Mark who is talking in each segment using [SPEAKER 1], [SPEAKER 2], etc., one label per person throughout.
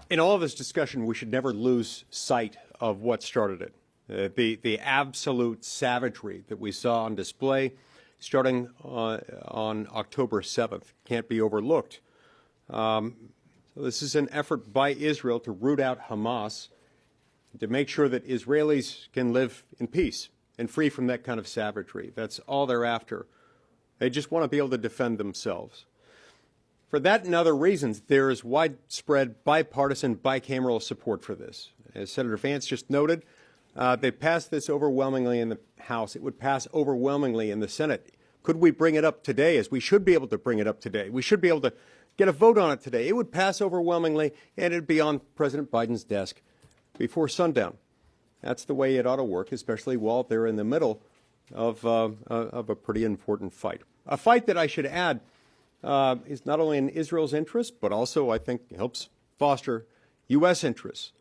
[SPEAKER 1] In all of this discussion, we should never lose sight of what started it. The absolute savagery that we saw on display starting on October 7th can't be overlooked. So this is an effort by Israel to root out Hamas, to make sure that Israelis can live in peace and free from that kind of savagery. That's all they're after. They just want to be able to defend themselves. For that and other reasons, there is widespread bipartisan, bicameral support for this. As Senator Vance just noted, they passed this overwhelmingly in the House. It would pass overwhelmingly in the Senate. Could we bring it up today, as we should be able to bring it up today? We should be able to get a vote on it today. It would pass overwhelmingly, and it would be on President Biden's desk before sundown. That's the way it ought to work, especially while they're in the middle of a pretty important fight. A fight that I should add is not only in Israel's interest, but also, I think, helps foster U.S. interests.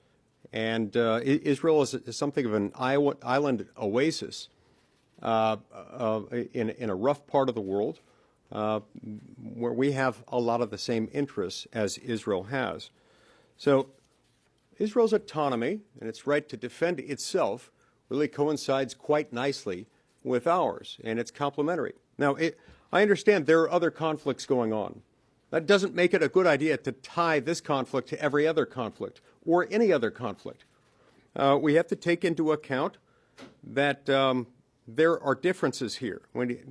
[SPEAKER 1] And Israel is something of an island oasis in a rough part of the world where we have a lot of the same interests as Israel has. So Israel's autonomy and its right to defend itself really coincides quite nicely with ours, and it's complementary. Now, I understand there are other conflicts going on. That doesn't make it a good idea to tie this conflict to every other conflict or any other conflict. We have to take into account that there are differences here. We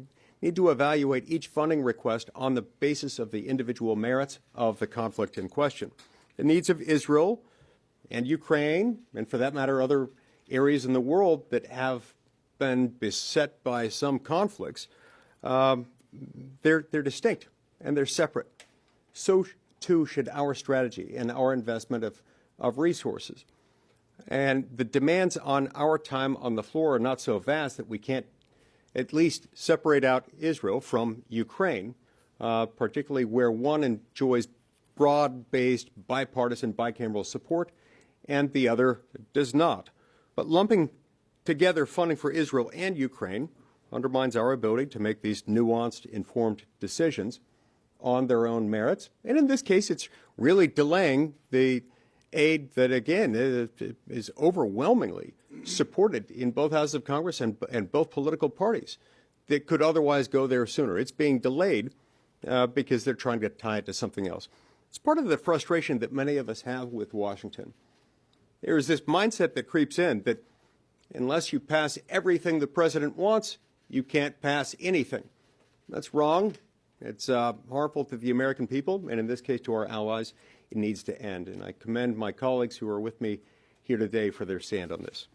[SPEAKER 1] need to evaluate each funding request on the basis of the individual merits of the conflict in question. The needs of Israel and Ukraine, and for that matter, other areas in the world that have been beset by some conflicts, they're distinct and they're separate. So too should our strategy and our investment of resources. And the demands on our time on the floor are not so vast that we can't at least separate out Israel from Ukraine, particularly where one enjoys broad-based, bipartisan, bicameral support, and the other does not. But lumping together funding for Israel and Ukraine undermines our ability to make these nuanced, informed decisions on their own merits. And in this case, it's really delaying the aid that, again, is overwhelmingly supported in both houses of Congress and both political parties that could otherwise go there sooner. It's being delayed because they're trying to tie it to something else. It's part of the frustration that many of us have with Washington. There's this mindset that creeps in that unless you pass everything the president wants, you can't pass anything. That's wrong. It's harmful to the American people, and in this case to our allies. It needs to end. And I commend my colleagues who are with me here today for their stand on this.